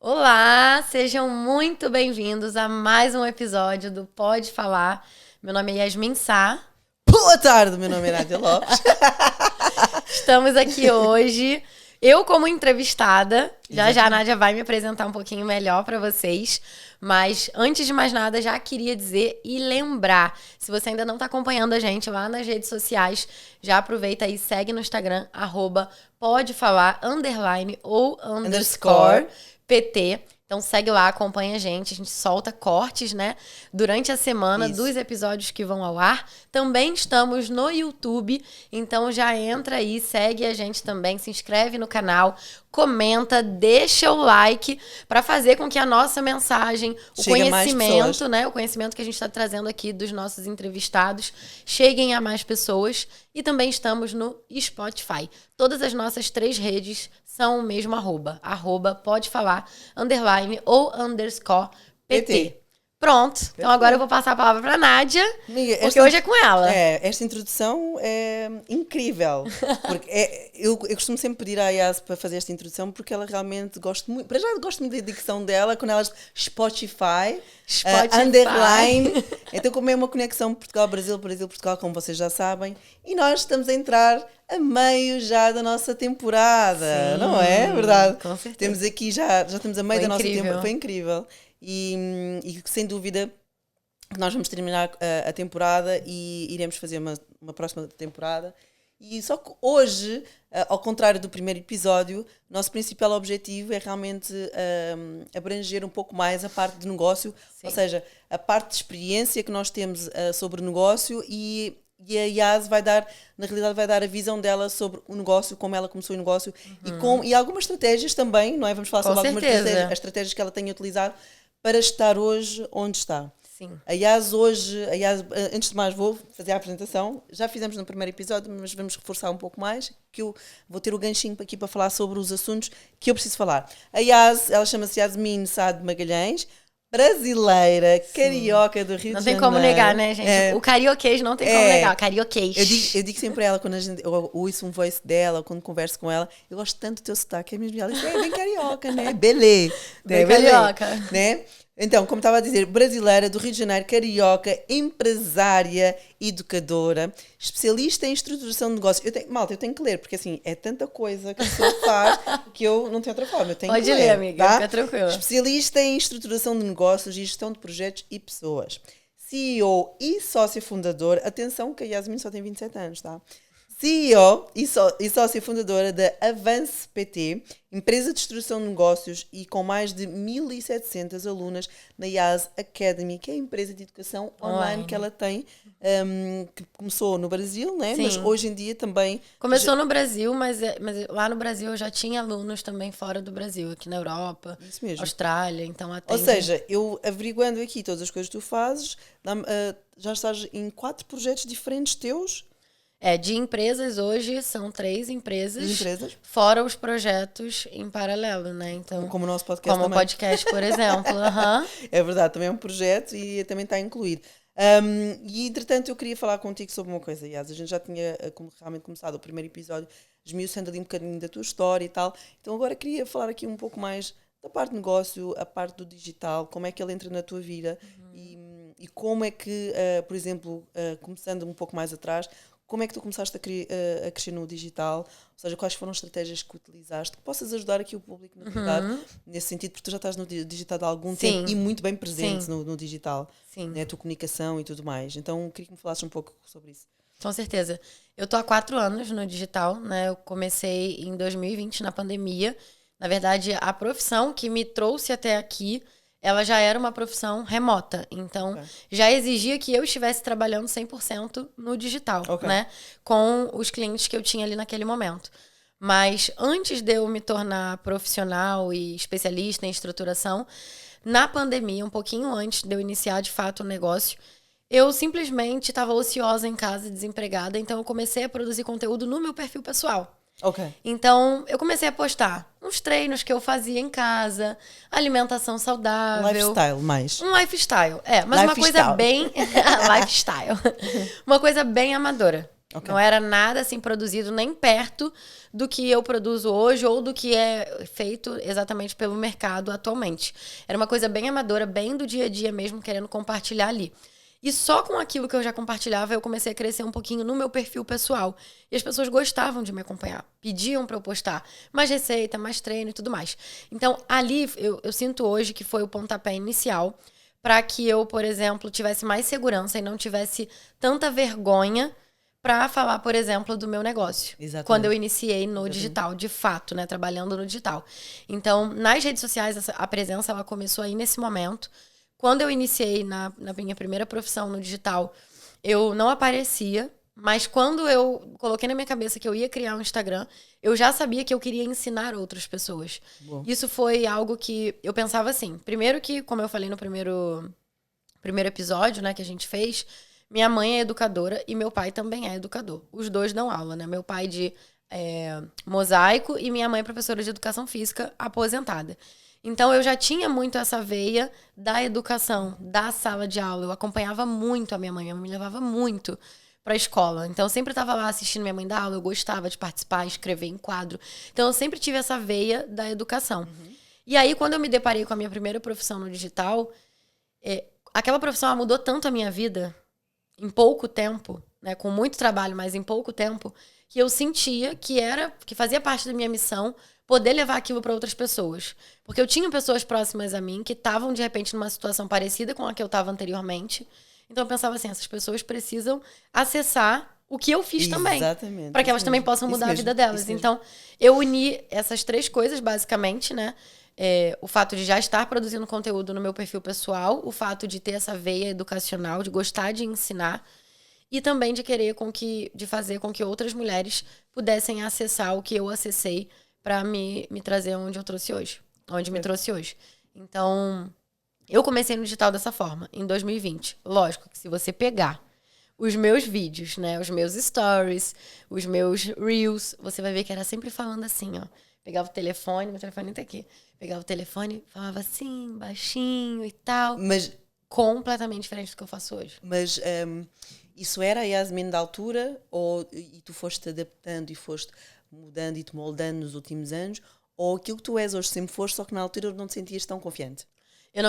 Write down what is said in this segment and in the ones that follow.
Olá, sejam muito bem-vindos a mais um episódio do Pode Falar. Meu nome é Yasmin Sá. Boa tarde, meu nome é Nádia Lopes. Estamos aqui hoje, eu como entrevistada. Já a Nádia vai me apresentar um pouquinho melhor para vocês. Mas antes de mais nada, já queria dizer e lembrar, se você ainda não está acompanhando a gente lá nas redes sociais, já aproveita aí, segue no Instagram, @podefalar_ ou _ PT. Então segue lá, acompanha a gente solta cortes, né, durante a semana dos episódios que vão ao ar. Também estamos no YouTube, então já entra aí, segue a gente também, se inscreve no canal, comenta, deixa o like para fazer com que a nossa mensagem, o conhecimento, né, o conhecimento que a gente está trazendo aqui dos nossos entrevistados, cheguem a mais pessoas. E também estamos no Spotify. Todas as nossas 3 redes são o mesmo @, pode falar, _ ou _ PT. Pronto, então agora eu vou passar a palavra para a Nádia, porque hoje é com ela. Esta introdução é incrível. Porque eu costumo sempre pedir à Yas para fazer esta introdução, porque ela realmente gosta muito. Para já gosto muito da dicção dela, quando ela diz Spotify. Underline. Então, como é uma conexão Portugal-Brasil, Brasil-Portugal, como vocês já sabem, e nós estamos a entrar a meio já da nossa temporada, sim, não é? Verdade. Com certeza. Temos aqui já estamos a meio da nossa temporada. Foi incrível. E sem dúvida que nós vamos terminar a temporada e iremos fazer uma próxima temporada. E só que hoje, ao contrário do primeiro episódio, nosso principal objetivo é realmente abranger um pouco mais a parte de negócio, sim, ou seja, a parte de experiência que nós temos sobre o negócio e a Yas na realidade vai dar a visão dela sobre o negócio, como ela começou o negócio, e algumas estratégias também, não é? Vamos falar sobre algumas estratégias que ela tem utilizado para estar hoje onde está. Sim. A Yas, antes de mais vou fazer a apresentação, já fizemos no primeiro episódio, mas vamos reforçar um pouco mais, que eu vou ter o ganchinho aqui para falar sobre os assuntos que eu preciso falar. A Yas, ela chama-se Yasmin Sá de Magalhães, brasileira, sim, carioca do Rio de Janeiro. Não tem como negar, né, gente? O carioquês não tem como negar, carioquês. Eu digo sempre a ela, quando eu ouço um voice dela, quando converso com ela, eu gosto tanto do teu sotaque, é mesmo, ela diz, bem carioca, né? Belê. Bem carioca. Né? Então, como estava a dizer, brasileira do Rio de Janeiro, carioca, empresária, educadora, especialista em estruturação de negócios. Eu tenho que ler, porque assim, é tanta coisa que a pessoa faz que eu não tenho outra forma. Eu tenho Pode que ler, amiga, tá? Fica tranquila. Especialista em estruturação de negócios e gestão de projetos e pessoas. CEO e sócia fundador, atenção que a Yasmin só tem 27 anos, tá? CEO e sócia fundadora da Avance PT, empresa de instrução de negócios e com mais de 1.700 alunas na Yas Academy, que é a empresa de educação online que ela tem, que começou no Brasil, né? Mas hoje em dia também... Começou no Brasil, mas lá no Brasil eu já tinha alunos também fora do Brasil, aqui na Europa, isso mesmo, Austrália, então atende... Ou seja, eu averiguando aqui todas as coisas que tu fazes, já estás em 4 projetos diferentes teus. De empresas hoje são 3 empresas, fora os projetos em paralelo, né? Então, como o nosso podcast como também. o podcast, por exemplo. É verdade, também é um projeto e também está incluído. E entretanto eu queria falar contigo sobre uma coisa, Yas. A gente já tinha realmente começado o primeiro episódio, esmiuçando ali um bocadinho da tua história e tal. Então agora queria falar aqui um pouco mais da parte de negócio, a parte do digital, como é que ele entra na tua vida e como é que, por exemplo, começando um pouco mais atrás, como é que tu começaste a crescer no digital? Ou seja, quais foram as estratégias que utilizaste? Que possas ajudar aqui o público, na verdade, nesse sentido, porque tu já estás no digital há algum tempo e muito bem presente no digital. Sim. Né? A tua comunicação e tudo mais. Então, queria que me falasses um pouco sobre isso. Com certeza. Eu tô há 4 anos no digital, né? Eu comecei em 2020, na pandemia. Na verdade, a profissão que me trouxe até aqui, ela já era uma profissão remota. Então, já exigia que eu estivesse trabalhando 100% no digital, né? Com os clientes que eu tinha ali naquele momento. Mas antes de eu me tornar profissional e especialista em estruturação, na pandemia, um pouquinho antes de eu iniciar de fato o negócio, eu simplesmente estava ociosa em casa, desempregada. Então, eu comecei a produzir conteúdo no meu perfil pessoal. Então, eu comecei a postar uns treinos que eu fazia em casa, alimentação saudável. Lifestyle, mais. Um lifestyle, mas uma coisa bem... lifestyle. Uma coisa bem amadora. Okay. Não era nada assim produzido nem perto do que eu produzo hoje ou do que é feito exatamente pelo mercado atualmente. Era uma coisa bem amadora, bem do dia a dia mesmo, querendo compartilhar ali. E só com aquilo que eu já compartilhava, eu comecei a crescer um pouquinho no meu perfil pessoal. E as pessoas gostavam de me acompanhar. Pediam para eu postar mais receita, mais treino e tudo mais. Então, ali, eu sinto hoje que foi o pontapé inicial para que eu, por exemplo, tivesse mais segurança e não tivesse tanta vergonha para falar, por exemplo, do meu negócio. Exatamente. Quando eu iniciei no digital, de fato, né? Trabalhando no digital. Então, nas redes sociais, a presença ela começou aí nesse momento. Quando eu iniciei na minha primeira profissão no digital, eu não aparecia, mas quando eu coloquei na minha cabeça que eu ia criar um Instagram, eu já sabia que eu queria ensinar outras pessoas. Bom. Isso foi algo que eu pensava assim. Primeiro que, como eu falei no primeiro episódio, né, que a gente fez, minha mãe é educadora e meu pai também é educador. Os dois dão aula, né? Meu pai de mosaico e minha mãe é professora de educação física aposentada. Então, eu já tinha muito essa veia da educação, da sala de aula. Eu acompanhava muito a minha mãe me levava muito para a escola. Então, eu sempre estava lá assistindo minha mãe dar aula, eu gostava de participar, escrever em quadro. Então, eu sempre tive essa veia da educação. Uhum. E aí, quando eu me deparei com a minha primeira profissão no digital, aquela profissão mudou tanto a minha vida, em pouco tempo, né, com muito trabalho, mas em pouco tempo, que eu sentia que fazia parte da minha missão poder levar aquilo para outras pessoas. Porque eu tinha pessoas próximas a mim que estavam, de repente, numa situação parecida com a que eu estava anteriormente. Então, eu pensava assim, essas pessoas precisam acessar o que eu fiz também. Exatamente. Para que elas também possam mudar a vida delas. Então, eu uni essas três coisas, basicamente, né? O fato de já estar produzindo conteúdo no meu perfil pessoal, o fato de ter essa veia educacional, de gostar de ensinar, e também de querer de fazer com que outras mulheres pudessem acessar o que eu acessei para me trazer onde eu trouxe hoje. Onde me trouxe hoje. Então, eu comecei no digital dessa forma, em 2020. Lógico que se você pegar os meus vídeos, né? Os meus stories, os meus reels, você vai ver que era sempre falando assim, ó. Pegava o telefone, meu telefone tá aqui. Pegava o telefone, falava assim, baixinho e tal. Mas completamente diferente do que eu faço hoje. Mas isso era a Yasmin da altura? E tu foste adaptando e foste mudando e te moldando nos últimos anos? Ou aquilo que tu és hoje sempre foste, só que na altura não te sentias tão confiante? Eu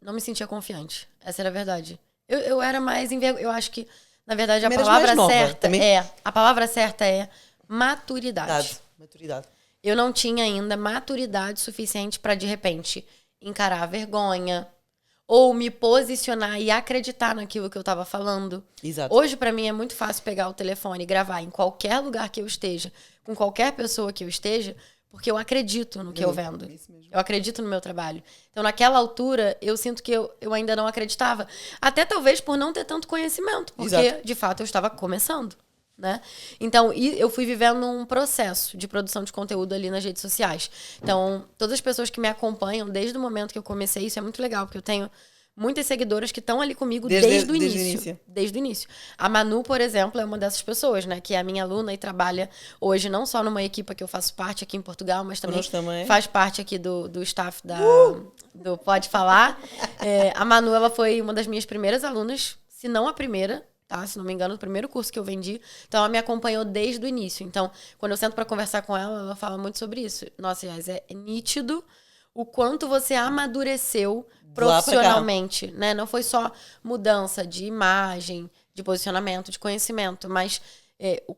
não me sentia confiante. Essa era a verdade. Eu era mais eu acho que, na verdade, a palavra certa é maturidade. Maturidade. Eu não tinha ainda maturidade suficiente para, de repente, encarar a vergonha ou me posicionar e acreditar naquilo que eu estava falando. Exato. Hoje, para mim, é muito fácil pegar o telefone e gravar em qualquer lugar que eu esteja, com qualquer pessoa que eu esteja, porque eu acredito no que eu vendo. Eu acredito no meu trabalho. Então, naquela altura, eu sinto que eu ainda não acreditava. Até talvez por não ter tanto conhecimento, porque, exato, de fato, eu estava começando. Né? Então, eu fui vivendo um processo de produção de conteúdo ali nas redes sociais. Então, todas as pessoas que me acompanham desde o momento que eu comecei, isso é muito legal, porque eu tenho muitas seguidoras que estão ali comigo desde o início. Desde o início. A Manu, por exemplo, é uma dessas pessoas, né? Que é a minha aluna e trabalha hoje não só numa equipe que eu faço parte aqui em Portugal, mas também faz parte aqui do staff do Pode Falar. A Manu, ela foi uma das minhas primeiras alunas, se não a primeira, tá? Se não me engano, o primeiro curso que eu vendi. Então, ela me acompanhou desde o início. Então, quando eu sento para conversar com ela, ela fala muito sobre isso. Nossa, Yas, é nítido o quanto você amadureceu profissionalmente, né? Não foi só mudança de imagem, de posicionamento, de conhecimento, mas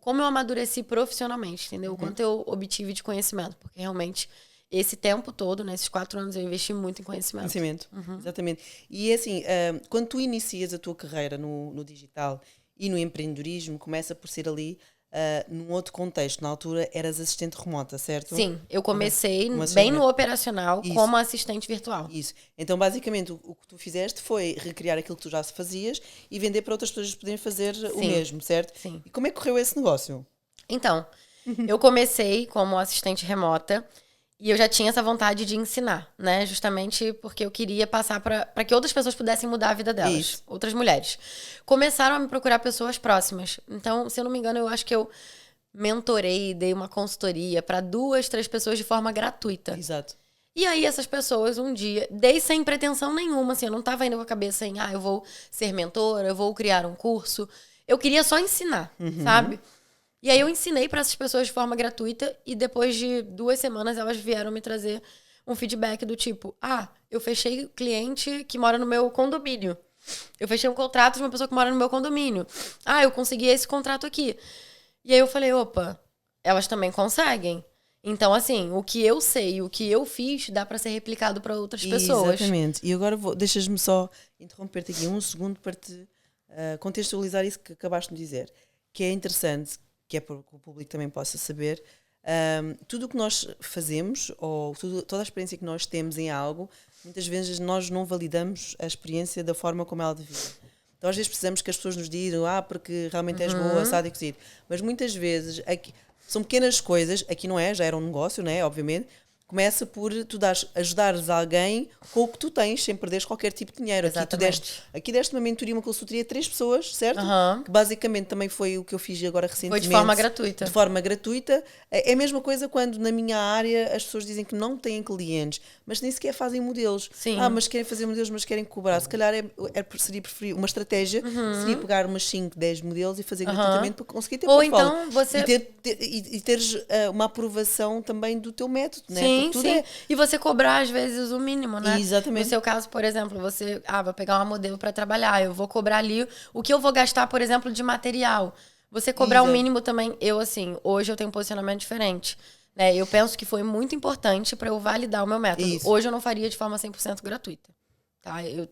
como eu amadureci profissionalmente, entendeu? O quanto eu obtive de conhecimento, porque realmente esse tempo todo, né, esses 4 anos, eu investi muito em conhecimento. Exatamente. E assim, quando tu inicias a tua carreira no digital e no empreendedorismo, começa por ser ali num outro contexto. Na altura eras assistente remota, certo? Sim, eu comecei bem no operacional. Isso. Como assistente virtual. Isso. Então, basicamente, o que tu fizeste foi recriar aquilo que tu já fazias e vender para outras pessoas poderem fazer o mesmo, certo? Sim. E como é que correu esse negócio? Então, eu comecei como assistente remota e eu já tinha essa vontade de ensinar, né? Justamente porque eu queria passar para que outras pessoas pudessem mudar a vida delas. Isso. Outras mulheres. Começaram a me procurar pessoas próximas. Então, se eu não me engano, eu acho que eu mentorei, dei uma consultoria para 2, 3 pessoas de forma gratuita. Exato. E aí, essas pessoas, um dia, dei sem pretensão nenhuma, assim, eu não estava indo com a cabeça em, eu vou ser mentora, eu vou criar um curso. Eu queria só ensinar, sabe? E aí eu ensinei para essas pessoas de forma gratuita e depois de 2 semanas elas vieram me trazer um feedback do tipo, eu fechei cliente que mora no meu condomínio. Eu fechei um contrato de uma pessoa que mora no meu condomínio. Eu consegui esse contrato aqui. E aí eu falei, opa, elas também conseguem. Então, assim, o que eu sei, o que eu fiz, dá para ser replicado para outras pessoas. Exatamente. E agora deixas-me só interromper-te aqui um segundo para te contextualizar isso que acabaste de dizer. Que é interessante, que é para que o público também possa saber, tudo o que nós fazemos, ou toda a experiência que nós temos em algo, muitas vezes nós não validamos a experiência da forma como ela devia. Então às vezes precisamos que as pessoas nos digam, porque realmente és boa, assado e cozido. Mas muitas vezes, são pequenas coisas, aqui não é, já era um negócio, não é? Obviamente. Começa por tu ajudares alguém com o que tu tens, sem perderes qualquer tipo de dinheiro. Aqui deste uma mentoria, uma consultoria a 3 pessoas, certo? Que basicamente também foi o que eu fiz agora recentemente. Foi de forma gratuita. De forma gratuita. É a mesma coisa quando na minha área as pessoas dizem que não têm clientes, mas nem sequer fazem modelos. Sim. Mas querem fazer modelos, mas querem cobrar. Se calhar seria preferir uma estratégia, seria pegar umas 5, 10 modelos e fazer gratuitamente para conseguir ter portfólio. Então você... E teres uma aprovação também do teu método, né? Sim. E você cobrar, às vezes, o mínimo, né? Exatamente. No seu caso, por exemplo, você... vou pegar uma modelo para trabalhar. Eu vou cobrar ali o que eu vou gastar, por exemplo, de material. Você cobrar o mínimo também... hoje eu tenho um posicionamento diferente. Né? Eu penso que foi muito importante para eu validar o meu método. Isso. Hoje eu não faria de forma 100% gratuita. Tá? Eu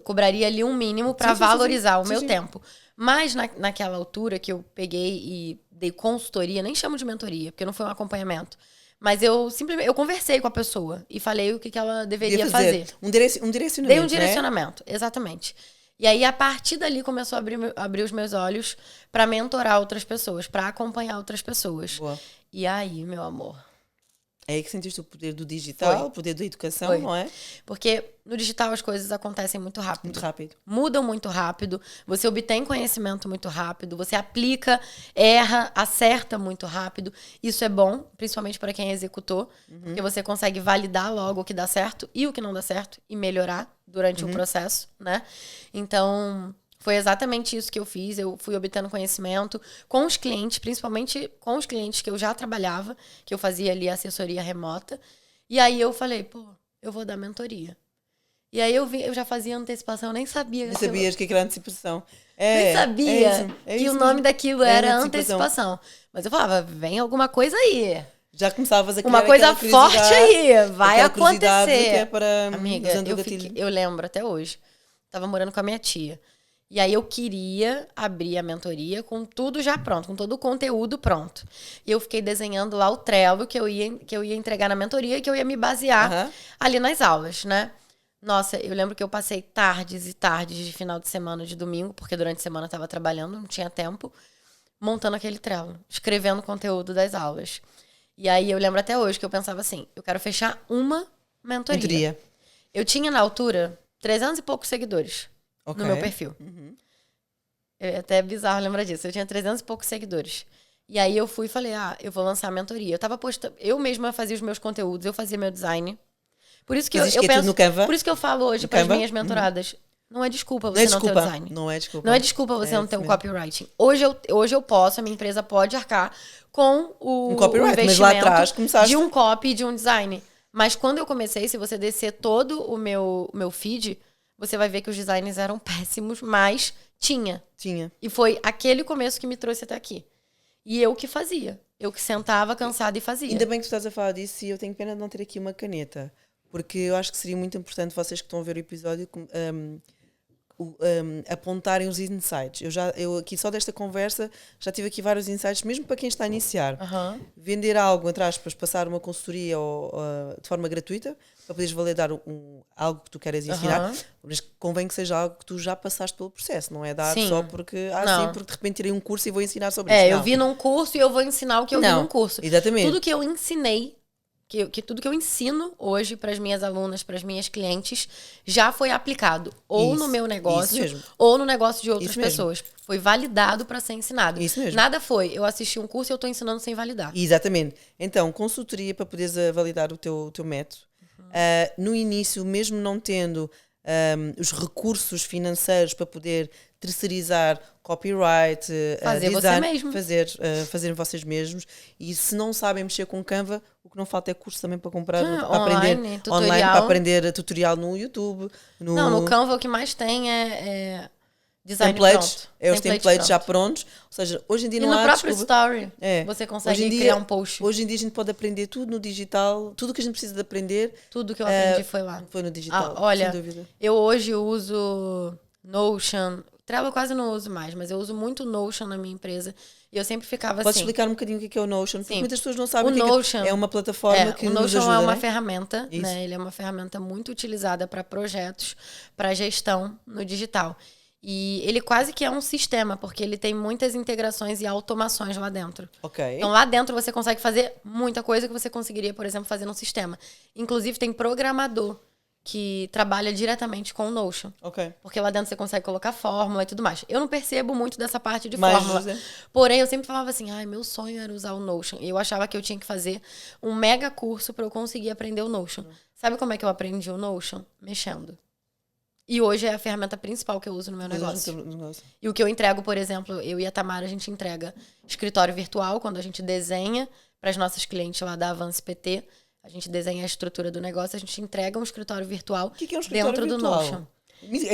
cobraria ali um mínimo para valorizar o meu tempo. Mas naquela altura que eu peguei e dei consultoria, nem chamo de mentoria, porque não foi um acompanhamento. Mas eu conversei com a pessoa e falei o que ela deveria fazer. Um direcionamento. Dei um direcionamento, exatamente. E aí, a partir dali, começou a abrir os meus olhos para mentorar outras pessoas, para acompanhar outras pessoas. Boa. E aí, meu amor... É aí que sentiste o poder do digital, o poder da educação, não é? Porque no digital as coisas acontecem muito rápido. Muito rápido. Mudam muito rápido, você obtém conhecimento muito rápido, você aplica, erra, acerta muito rápido. Isso é bom, principalmente para quem é executor, porque você consegue validar logo o que dá certo e o que não dá certo e melhorar durante o processo, né? Então... foi exatamente isso que eu fiz. Eu fui obtendo conhecimento com os clientes, principalmente com os clientes que eu já trabalhava, que eu fazia ali assessoria remota. E aí eu falei, eu vou dar mentoria. E aí eu já fazia antecipação, eu nem sabia. Nem sabias que era antecipação. Nem sabia que o nome daquilo era antecipação. Mas eu falava, vem alguma coisa aí. Já começavas a criar uma coisa forte aí, vai acontecer. Que é para amiga, eu lembro até hoje. Tava morando com a minha tia. E aí eu queria abrir a mentoria com tudo já pronto, com todo o conteúdo pronto. E eu fiquei desenhando lá o Trello que eu ia entregar na mentoria e que eu ia me basear ali nas aulas, né? Nossa, eu lembro que eu passei tardes e tardes de final de semana, de domingo, porque durante a semana eu estava trabalhando, não tinha tempo, montando aquele Trello, escrevendo o conteúdo das aulas. E aí eu lembro até hoje que eu pensava assim, eu quero fechar uma mentoria. Eu tinha na altura 300 e poucos seguidores. No meu perfil. É até bizarro lembrar disso. Eu tinha 300 e poucos seguidores. E aí eu fui e falei, eu vou lançar a mentoria. Eu tava postando... Eu mesma fazia os meus conteúdos, eu fazia meu design. Por isso que eu penso... no Canva? Por isso que eu falo hoje para as minhas mentoradas. Não é desculpa você não ter o design. Não é desculpa. Não é desculpa você não ter um copywriting. Hoje eu posso, a minha empresa pode arcar com o investimento mas lá atrás começaste... de um copy e de um design. Mas quando eu comecei, se você descer todo o meu feed... você vai ver que os designs eram péssimos, mas tinha. E foi aquele começo que me trouxe até aqui. E eu que fazia. Eu que sentava cansada e fazia. Ainda bem que tu estás a falar disso e eu tenho pena de não ter aqui uma caneta. Porque eu acho que seria muito importante vocês que estão a ver o episódio apontarem os insights. Eu aqui só desta conversa já tive aqui vários insights, mesmo para quem está a iniciar. Vender algo, entre aspas, passar uma consultoria de forma gratuita, para poderes validar algo que tu queres ensinar, mas convém que seja algo que tu já passaste pelo processo, não é dar só porque porque de repente tirei um curso e vou ensinar sobre isso. Eu vi num curso e eu vou ensinar o que eu vi num curso. Exatamente. Tudo que eu ensinei, tudo que eu ensino hoje para as minhas alunas, para as minhas clientes, já foi aplicado ou no meu negócio ou no negócio de outras pessoas. Foi validado para ser ensinado. Isso mesmo. Nada foi. Eu assisti um curso e eu estou ensinando sem validar. Exatamente. Então, consultoria para poderes validar o teu método. No início, mesmo não tendo os recursos financeiros para poder terceirizar copyright, fazer design, você mesmo. fazerem vocês mesmos. E se não sabem mexer com Canva, o que não falta é curso também para comprar, para online, aprender tutorial. online, para aprender tutorial no YouTube. No Canva o que mais tem é design templates, pronto. os templates já prontos. Ou seja, hoje em dia e não no há próprio desculpa. story você consegue criar um post. Hoje em dia a gente pode aprender tudo no digital, tudo o que a gente precisa de aprender. Tudo que eu aprendi foi lá. Foi no digital, olha, sem dúvida. Eu hoje uso Notion, Trello eu quase não uso mais, mas eu uso muito Notion na minha empresa. E eu sempre ficava Podes assim. explicar um bocadinho o que é o Notion? Porque muitas pessoas não sabem o que Notion, é uma plataforma que nos ajuda. O Notion é uma né? ferramenta, né? Ele é uma ferramenta muito utilizada para projetos, para gestão no digital. E ele quase que é um sistema, porque ele tem muitas integrações e automações lá dentro. Ok. Então lá dentro você consegue fazer muita coisa que você conseguiria, por exemplo, fazer num sistema. Inclusive tem programador que trabalha diretamente com o Notion. Ok. Porque lá dentro você consegue colocar fórmula e tudo mais. Eu não percebo muito dessa parte de fórmula. Porém, eu sempre falava assim, meu sonho era usar o Notion. E eu achava que eu tinha que fazer um mega curso para eu conseguir aprender o Notion. Sabe como é que eu aprendi o Notion? Mexendo. E hoje é a ferramenta principal que eu uso no meu negócio. E o que eu entrego, por exemplo, eu e a Tamara, a gente entrega escritório virtual, quando a gente desenha para as nossas clientes lá da Avance PT. A gente desenha a estrutura do negócio, a gente entrega um escritório virtual que é um escritório dentro virtual? do Notion.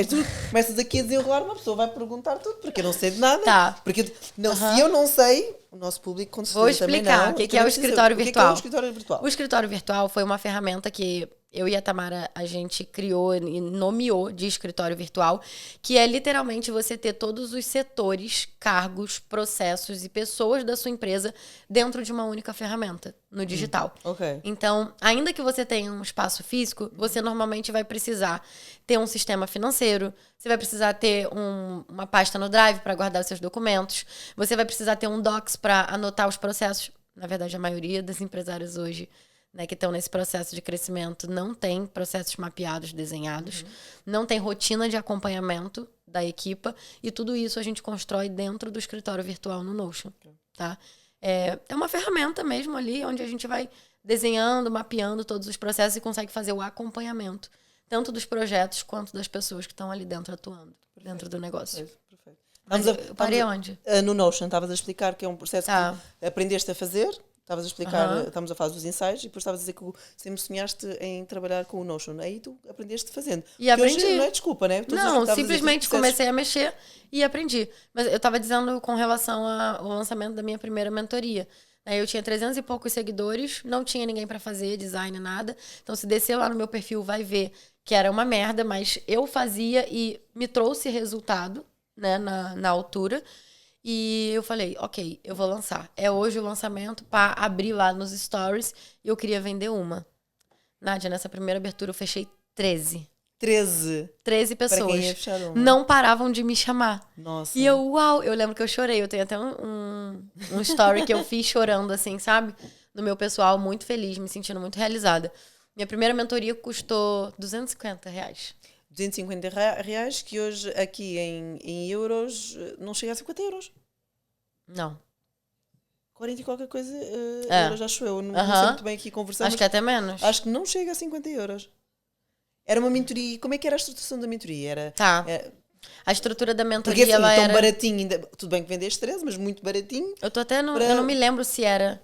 Tu começas aqui a desenrolar, uma pessoa vai perguntar tudo, porque eu não sei de nada. Tá. Porque não, se eu não sei, o nosso público com certeza Vou explicar o que é o escritório virtual. O que é o escritório virtual? O escritório virtual foi uma ferramenta que eu e a Tamara, a gente criou e nomeou de escritório virtual, que é literalmente você ter todos os setores, cargos, processos e pessoas da sua empresa dentro de uma única ferramenta, no digital. Ok. Então, ainda que você tenha um espaço físico, você normalmente vai precisar ter um sistema financeiro, você vai precisar ter uma pasta no Drive para guardar os seus documentos, você vai precisar ter um Docs para anotar os processos. Na verdade, a maioria dos empresários hoje, né, que estão nesse processo de crescimento, não tem processos mapeados, desenhados, não tem rotina de acompanhamento da equipa, e tudo isso a gente constrói dentro do escritório virtual no Notion, tá? É uma ferramenta mesmo ali, onde a gente vai desenhando, mapeando todos os processos e consegue fazer o acompanhamento, tanto dos projetos quanto das pessoas que estão ali dentro atuando, dentro do negócio. Perfeito. Mas eu parei onde? No Notion, estavas a explicar que é um processo que aprendeste a fazer. Estavas a explicar, estávamos a falar dos ensaios e depois estavas a dizer que sempre sonhaste em trabalhar com o Notion. Aí tu aprendeste fazendo. E aprendi. Hoje não é desculpa, né? Não, simplesmente comecei a mexer e aprendi. Mas eu estava dizendo com relação ao lançamento da minha primeira mentoria. Aí eu tinha 300 e poucos seguidores, não tinha ninguém para fazer design, nada. Então se descer lá no meu perfil vai ver que era uma merda, mas eu fazia e me trouxe resultado, né, na altura. E eu falei, ok, eu vou lançar. É hoje o lançamento para abrir lá nos stories e eu queria vender uma. Nádia, nessa primeira abertura eu fechei 13. 13 pessoas. Para quem ia fechar uma. Não paravam de me chamar. Nossa. E eu lembro que eu chorei. Eu tenho até um story que eu fiz chorando, assim, sabe? No meu pessoal, muito feliz, me sentindo muito realizada. Minha primeira mentoria custou R$250. R$250, que hoje aqui em euros não chega a 50 euros. Não. 40 e qualquer coisa euros, acho eu. Não sei muito bem aqui conversar. Acho que até menos. Acho que não chega a 50 euros. Era uma mentoria. Como é que era a estruturação da mentoria? A estrutura da mentoria, porque, assim, ela tão era... baratinho. Tudo bem que vendeste 13, mas muito baratinho. Eu tô até... Eu não me lembro se era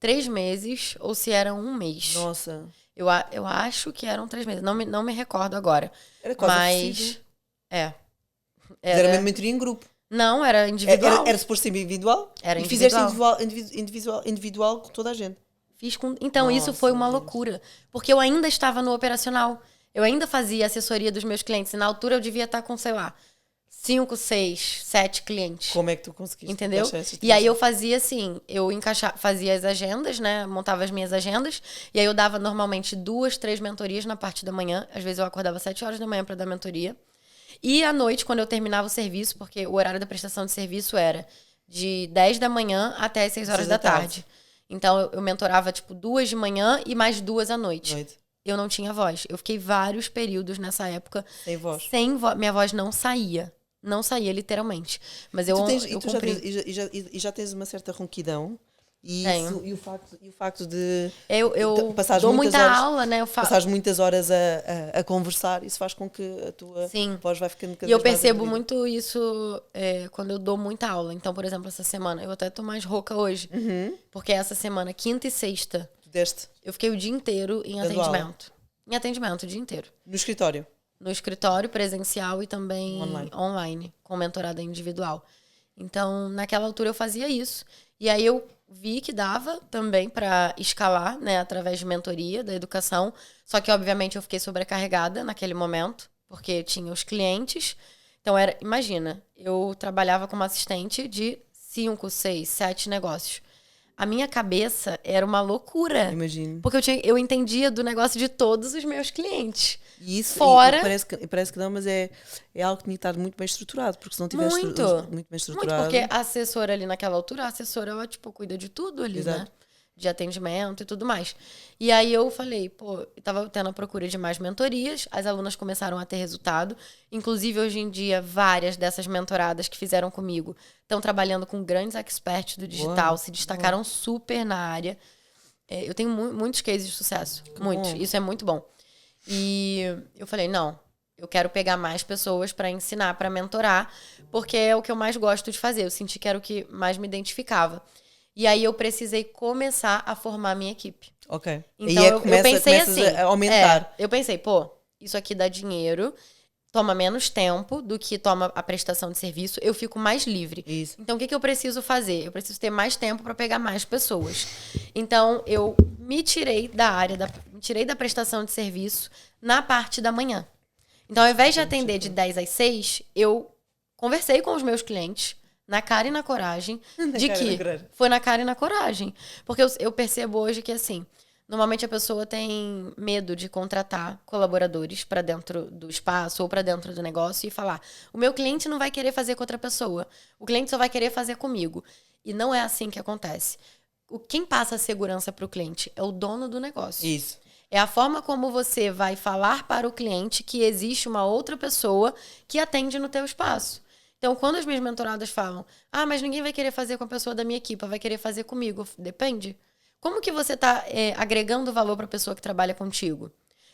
3 meses ou se era 1 mês. Nossa. Eu acho que eram 3 meses. Não me recordo agora. Era quase mas era mesmo mentoria em grupo. Não, era individual. Era suposto ser individual? Era e individual. fizeste individual com toda a gente? Fiz com... Então, isso foi uma loucura. Porque eu ainda estava no operacional. Eu ainda fazia assessoria dos meus clientes. E na altura eu devia estar com, sei lá, 5, 6, 7 clientes. Como é que tu conseguiste? Entendeu? E aí eu fazia assim, eu fazia as agendas, né? Montava as minhas agendas. E aí eu dava normalmente 2, 3 mentorias na parte da manhã. Às vezes eu acordava 7 horas da manhã para dar mentoria. E à noite, quando eu terminava o serviço, porque o horário da prestação de serviço era de 10 da manhã até as 6 horas da tarde. Então eu mentorava tipo 2 de manhã e mais 2 à noite. Eu não tinha voz. Eu fiquei vários períodos nessa época sem voz. Minha voz não saía. Não saía, literalmente. Mas eu cumpri. Já tens uma certa ronquidão. E, isso, e o facto de eu dou muita aula, né? Passares muitas horas a conversar, isso faz com que a tua voz vai ficando cada vez mais. E eu percebo muito isso quando eu dou muita aula. Então, por exemplo, essa semana, eu até tô mais rouca hoje. Porque essa semana, quinta e sexta, eu fiquei o dia inteiro em atendimento. Em atendimento, o dia inteiro. No escritório? No escritório presencial e também online com mentorada individual. Então, naquela altura eu fazia isso. E aí eu vi que dava também para escalar, né, através de mentoria da educação. Só que, obviamente, eu fiquei sobrecarregada naquele momento, porque tinha os clientes. Então, imagina, eu trabalhava como assistente de 5, 6, 7 negócios. A minha cabeça era uma loucura. Imagino. Porque eu entendia do negócio de todos os meus clientes. E isso Fora... parece que não, mas é algo que tinha que estar muito bem estruturado, porque se não tivesse muito bem estruturado... Muito, porque a assessora ali naquela altura, a assessora, ela, tipo, cuida de tudo ali, né? De atendimento e tudo mais. E aí eu falei, eu tava tendo a procura de mais mentorias, as alunas começaram a ter resultado. Inclusive, hoje em dia, várias dessas mentoradas que fizeram comigo estão trabalhando com grandes experts do digital, se destacaram super na área. Eu tenho muitos cases de sucesso, muitos. Isso é muito bom. E eu falei, não, eu quero pegar mais pessoas para ensinar, para mentorar, porque é o que eu mais gosto de fazer. Eu senti que era o que mais me identificava. E aí eu precisei começar a formar a minha equipe. Ok. Então e eu pensei assim, a aumentar. Eu pensei, isso aqui dá dinheiro, toma menos tempo do que toma a prestação de serviço, eu fico mais livre. Isso. Então o que eu preciso fazer? Eu preciso ter mais tempo para pegar mais pessoas. Então eu me tirei da prestação de serviço na parte da manhã. Então ao invés de atender de 10 às 6, eu conversei com os meus clientes na cara e na coragem, foi na cara e na coragem. Porque eu percebo hoje que, assim, normalmente a pessoa tem medo de contratar colaboradores para dentro do espaço ou para dentro do negócio e falar, o meu cliente não vai querer fazer com outra pessoa, o cliente só vai querer fazer comigo. E não é assim que acontece. Quem passa a segurança para o cliente é o dono do negócio. Isso. É a forma como você vai falar para o cliente que existe uma outra pessoa que atende no teu espaço. Então, quando as minhas mentoradas falam, mas ninguém vai querer fazer com a pessoa da minha equipe, vai querer fazer comigo. Depende. Como que você está agregando valor para a pessoa que trabalha contigo?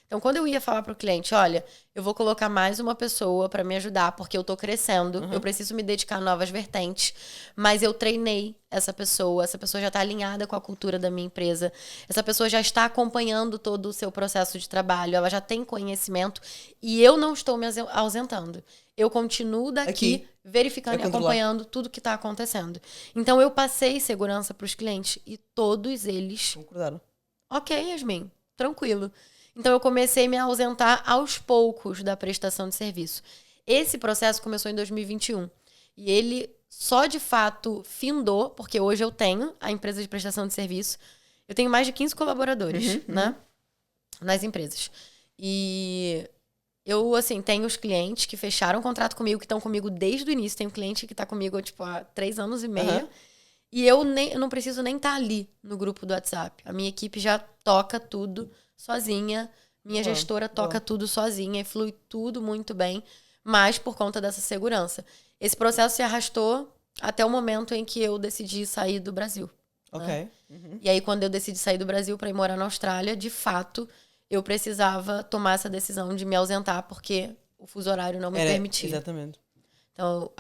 Então, quando eu ia falar para o cliente, olha, eu vou colocar mais uma pessoa para me ajudar, porque eu estou crescendo, eu preciso me dedicar a novas vertentes, mas eu treinei essa pessoa já está alinhada com a cultura da minha empresa, essa pessoa já está acompanhando todo o seu processo de trabalho, ela já tem conhecimento e eu não estou me ausentando. Eu continuo daqui verificando e acompanhando tudo que está acontecendo. Então, eu passei segurança para os clientes e todos eles... concordaram. Ok, Yasmin, tranquilo. Então, eu comecei a me ausentar aos poucos da prestação de serviço. Esse processo começou em 2021. E ele só, de fato, findou, porque hoje eu tenho a empresa de prestação de serviço. Eu tenho mais de 15 colaboradores, né? Nas empresas. E eu, assim, tenho os clientes que fecharam contrato comigo, que estão comigo desde o início. Tem um cliente que está comigo, tipo, há 3 anos e meio. E eu não preciso nem estar ali no grupo do WhatsApp. A minha equipe já toca tudo sozinha. Minha gestora toca tudo sozinha e flui tudo muito bem, mas por conta dessa segurança. Esse processo se arrastou até o momento em que eu decidi sair do Brasil. Né? E aí, quando eu decidi sair do Brasil para ir morar na Austrália, de fato, eu precisava tomar essa decisão de me ausentar, porque o fuso horário não me permitia. Exatamente. Então,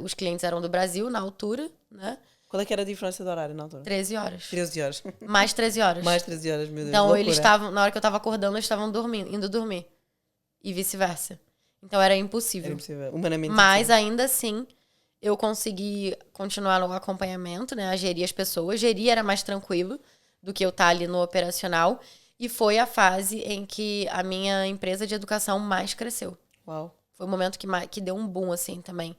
os clientes eram do Brasil na altura, né? Qual é que era a diferença de horário na altura? 13 horas. 13 horas. Mais 13 horas. Mais 13 horas, meu Deus. Então, loucura. eles estavam, na hora que eu tava acordando, eles estavam indo dormir. E vice-versa. Então, era impossível. Era impossível. Humanamente. Mas, ainda assim, eu consegui continuar no acompanhamento, né? A gerir as pessoas. Gerir era mais tranquilo do que eu estar ali no operacional. E foi a fase em que a minha empresa de educação mais cresceu. Uau. Foi o momento que deu um boom, assim, também.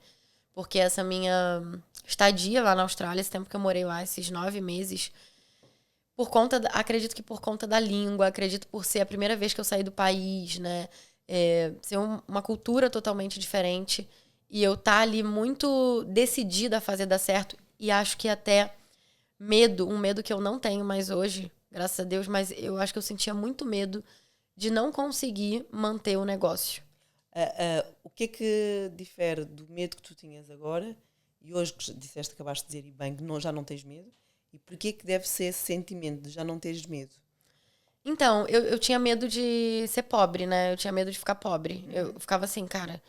Porque essa minha estadia lá na Austrália, esse tempo que eu morei lá, esses 9 meses, acredito que por conta da língua, acredito por ser a primeira vez que eu saí do país, né? Ser uma cultura totalmente diferente. E eu estar ali muito decidida a fazer dar certo. E acho que até um medo que eu não tenho mais hoje, graças a Deus, mas eu acho que eu sentia muito medo de não conseguir manter o negócio. O que é que difere do medo que tu tinhas agora e hoje que acabaste de dizer e bem que já não tens medo E porquê que deve ser esse sentimento de já não teres medo? Então, eu tinha medo de ser pobre, né? Eu tinha medo de ficar pobre. Eu ficava assim, cara,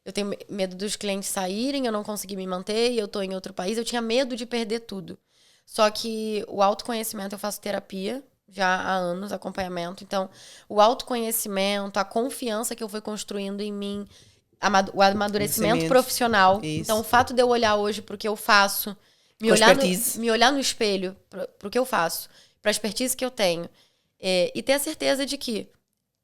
eu tenho medo dos clientes saírem, eu não conseguir me manter, e eu tô em outro país. Eu tinha medo de perder tudo. Só que o autoconhecimento, eu faço terapia já há anos, acompanhamento. Então, o autoconhecimento, a confiança que eu fui construindo em mim, o amadurecimento profissional. Isso. Então, o fato de eu olhar hoje pro que eu faço, me olhar no espelho pro que eu faço, pra expertise que eu tenho, e ter a certeza de que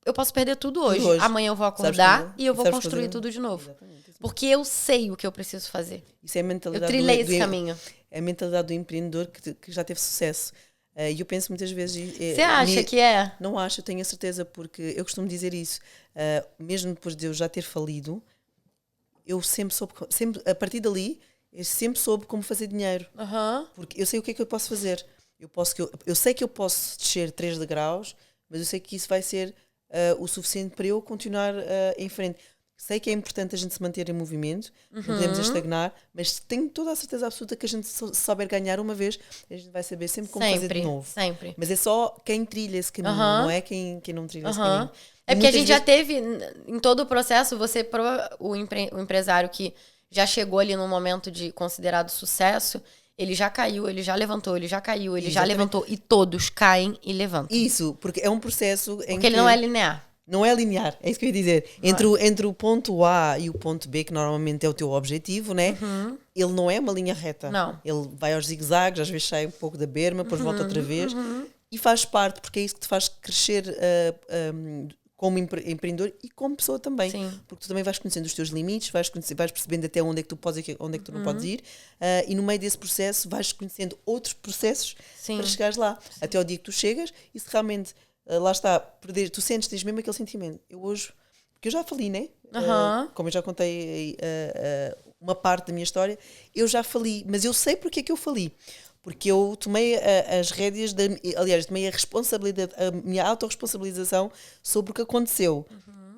eu posso perder tudo hoje. Amanhã eu vou acordar e eu vou construir tudo de novo. Exatamente. Porque eu sei o que eu preciso fazer. Isso é a mentalidade. Eu trilhei esse caminho. É a mentalidade do empreendedor que já teve sucesso. E eu penso muitas vezes... Você acha que é? Não acho, eu tenho a certeza, porque eu costumo dizer isso. Mesmo depois de eu já ter falido, eu sempre soube... a partir dali, eu sempre soube como fazer dinheiro. Porque eu sei o que é que eu posso fazer. Eu sei que eu posso descer 3 degraus, mas eu sei que isso vai ser o suficiente para eu continuar em frente. Sei que é importante a gente se manter em movimento, não podemos estagnar, mas tenho toda a certeza absoluta que a gente se souber ganhar uma vez, a gente vai saber sempre como fazer de novo. Sempre. Mas é só quem trilha esse caminho, não é quem não trilha esse caminho. É porque a gente já teve, em todo o processo, o empresário que já chegou ali num momento de considerado sucesso, ele já caiu, ele já levantou, ele já caiu, ele já levantou, e todos caem e levantam. Isso, porque é um processo em porque ele não é linear. Não é linear, é isso que eu ia dizer. Entre o ponto A e o ponto B, que normalmente é o teu objetivo, né? Ele não é uma linha reta. Não. Ele vai aos zigue-zagues, às vezes sai um pouco da berma, depois volta outra vez. E faz parte, porque é isso que te faz crescer como empreendedor e como pessoa também. Sim. Porque tu também vais conhecendo os teus limites, vais percebendo até onde é que tu podes e onde é que tu não podes ir. E no meio desse processo vais conhecendo outros processos para chegares lá. Até ao dia que tu chegas e se realmente... lá está, tu tens mesmo aquele sentimento. Eu hoje, porque eu já fali, né? Como eu já contei uma parte da minha história, eu já fali, mas eu sei porque é que eu fali. Porque eu tomei as rédeas, aliás, tomei a responsabilidade, a minha autorresponsabilização sobre o que aconteceu.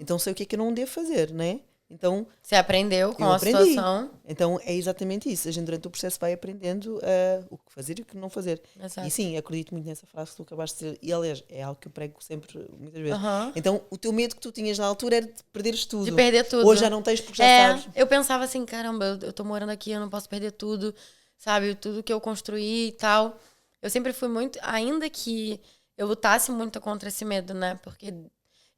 Então sei o que é que eu não devo fazer, né? Então, você aprendeu com a situação. Então é exatamente isso. A gente durante o processo vai aprendendo o que fazer e o que não fazer. Exato. E sim, acredito muito nessa frase que tu acabaste de dizer. E aliás, é algo que eu prego sempre, muitas vezes. Então o teu medo que tu tinhas na altura era de perderes tudo. De perder tudo. Hoje já não tens porque já sabes. Eu pensava assim, caramba, eu tô morando aqui, eu não posso perder tudo, sabe? Tudo que eu construí e tal. Eu sempre fui muito... Ainda que eu lutasse muito contra esse medo, né? Porque...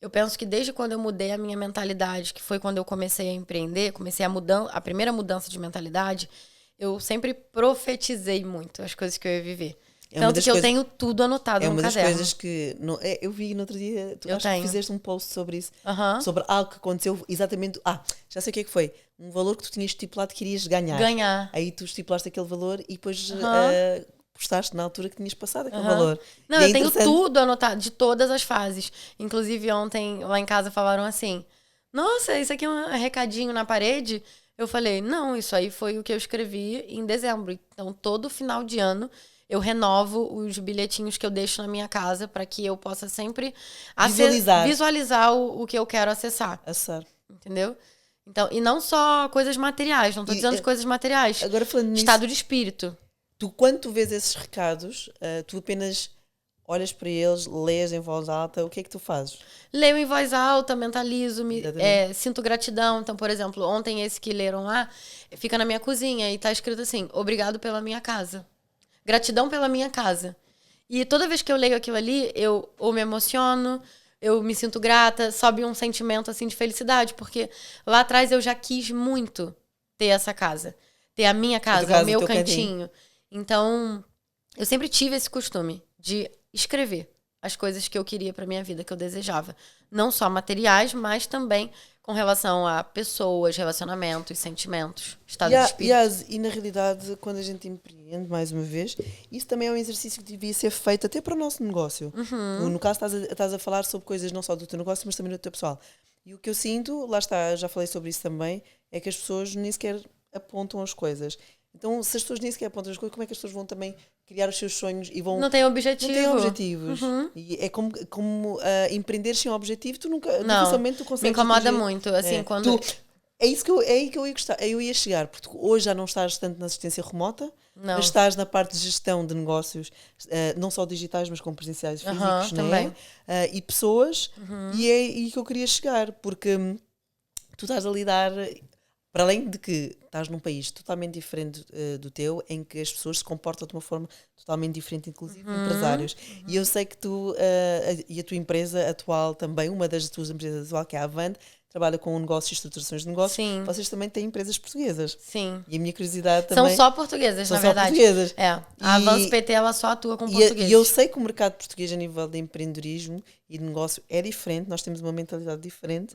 Eu penso que desde quando eu mudei a minha mentalidade, que foi quando eu comecei a empreender, a primeira mudança de mentalidade, eu sempre profetizei muito as coisas que eu ia viver. Tanto que eu tenho tudo anotado no caderno. É uma das coisas que... eu vi no outro dia, tu acho que fizeste um post sobre isso, sobre algo que aconteceu exatamente... já sei o que é que foi. Um valor que tu tinhas estipulado que irias ganhar. Aí tu estipulaste aquele valor e depois... postaste na altura que tinhas passado aquele valor. Não, eu tenho tudo anotado, de todas as fases. Inclusive, ontem, lá em casa, falaram assim, nossa, isso aqui é um recadinho na parede? Eu falei, não, isso aí foi o que eu escrevi em dezembro. Então, todo final de ano, eu renovo os bilhetinhos que eu deixo na minha casa para que eu possa sempre visualizar o que eu quero acessar. Entendeu? Então, e não só coisas materiais, não estou dizendo de coisas materiais. Agora, falando nisso, estado de espírito. Quando tu vês esses recados, tu apenas olhas para eles, lês em voz alta, o que é que tu fazes? Leio em voz alta, mentalizo, sinto gratidão. Então, por exemplo, ontem esse que leram lá, fica na minha cozinha e tá escrito assim, obrigado pela minha casa. Gratidão pela minha casa. E toda vez que eu leio aquilo ali, eu ou me emociono, eu me sinto grata, sobe um sentimento assim de felicidade, porque lá atrás eu já quis muito ter essa casa. Ter a minha casa, o meu cantinho. Então, eu sempre tive esse costume de escrever as coisas que eu queria para minha vida, que eu desejava. Não só materiais, mas também com relação a pessoas, relacionamentos, sentimentos, estado de espírito. E na realidade, quando a gente empreende, mais uma vez, isso também é um exercício que devia ser feito até para o nosso negócio. No caso, estás a falar sobre coisas não só do teu negócio, mas também do teu pessoal. E o que eu sinto, lá está, já falei sobre isso também, é que as pessoas nem sequer apontam as coisas. Então, se as pessoas nem sequer apontam as coisas, como é que as pessoas vão também criar os seus sonhos e vão... Não tem objetivo. Não têm objetivos. E é como empreender sem objetivo, tu nunca... Dificilmente tu consegues... Me incomoda muito, assim, quando... aí que eu ia gostar, eu ia chegar, porque hoje já não estás tanto na assistência remota, Não. mas estás na parte de gestão de negócios, não só digitais, mas como presenciais físicos, também. E pessoas, e é aí que eu queria chegar, porque tu estás a lidar, para além de que estás num país totalmente diferente do teu, em que as pessoas se comportam de uma forma totalmente diferente, inclusive empresários. E eu sei que tu, e a tua empresa atual também, uma das tuas empresas atual, que é a Avante, trabalha com negócios e estruturações de negócios. Sim. Vocês também têm empresas portuguesas. Sim. E a minha curiosidade também... São só portuguesas, na verdade. São só portuguesas. É. A Avanço PT, ela só atua com portugueses. E eu sei que o mercado português a nível de empreendedorismo e de negócio é diferente. Nós temos uma mentalidade diferente.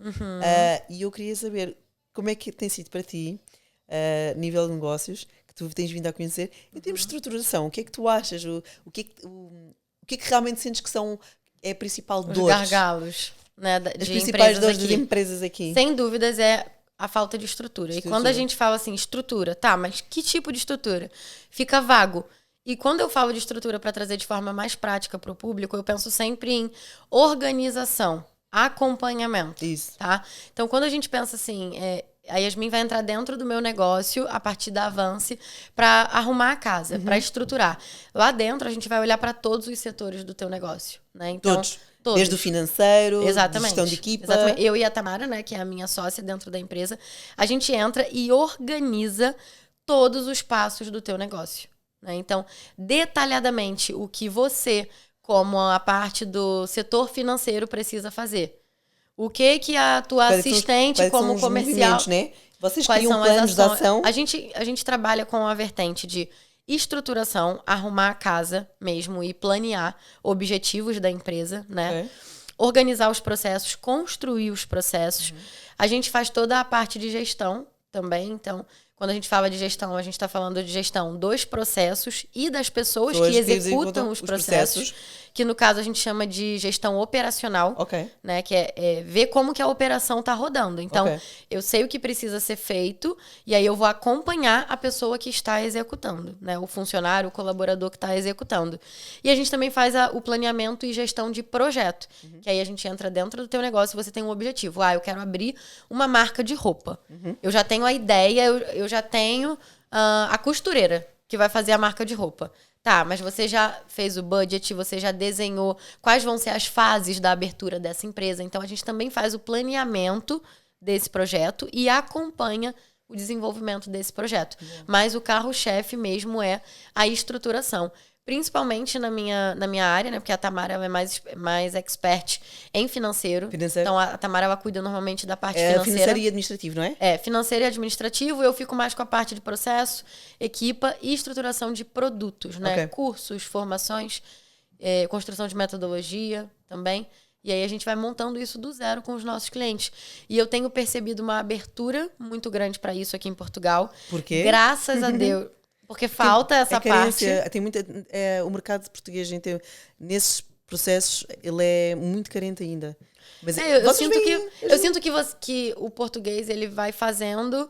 E eu queria saber como é que tem sido para ti, nível de negócios, que tu tens vindo a conhecer, em termos de estruturação. O que é que tu achas? O que é que realmente sentes que é a principal dor? Os gargalos. Né, as principais dores das empresas aqui. Sem dúvidas é a falta de estrutura. E quando a gente fala assim, estrutura, tá, mas que tipo de estrutura? Fica vago. E quando eu falo de estrutura para trazer de forma mais prática para o público, eu penso sempre em organização, acompanhamento. Isso. Tá? Então, quando a gente pensa assim, a Yasmin vai entrar dentro do meu negócio a partir da Avance para arrumar a casa, para estruturar. Lá dentro, a gente vai olhar para todos os setores do teu negócio. Né? Então, todos. Desde o financeiro, gestão de equipa. Exatamente. Eu e a Tamara, né, que é a minha sócia dentro da empresa, a gente entra e organiza todos os passos do teu negócio. Né? Então, detalhadamente, o que você, como a parte do setor financeiro, precisa fazer. O que a tua assistente, como comercial... Né? Vocês criam planos de ação? A gente trabalha com a vertente de estruturação, arrumar a casa mesmo e planear objetivos da empresa, né? Organizar os processos, construir os processos. A gente faz toda a parte de gestão também. Então, quando a gente fala de gestão, a gente está falando de gestão dos processos e das pessoas que executam os processos. Que no caso a gente chama de gestão operacional, né? Que é ver como que a operação está rodando. Então, eu sei o que precisa ser feito e aí eu vou acompanhar a pessoa que está executando, né? O funcionário, o colaborador que está executando. E a gente também faz o planeamento e gestão de projeto, que aí a gente entra dentro do teu negócio e você tem um objetivo. Eu quero abrir uma marca de roupa. Eu já tenho a ideia, eu já tenho a costureira que vai fazer a marca de roupa. Tá, mas você já fez o budget, você já desenhou quais vão ser as fases da abertura dessa empresa. Então, a gente também faz o planeamento desse projeto e acompanha o desenvolvimento desse projeto. Mas o carro-chefe mesmo é a estruturação. Principalmente na minha área, né? Porque a Tamara ela é mais expert em financeiro. Então, a Tamara ela cuida normalmente da parte financeira. Financeiro e administrativo, não é? Financeiro e administrativo. Eu fico mais com a parte de processo, equipa e estruturação de produtos, né? Cursos, formações, construção de metodologia também. E aí a gente vai montando isso do zero com os nossos clientes. E eu tenho percebido uma abertura muito grande para isso aqui em Portugal. Por quê? Graças a Deus. Porque falta essa parte. Tem muita, o mercado português, gente, nesses processos, ele é muito carente ainda. Mas eu sinto que o português ele vai fazendo.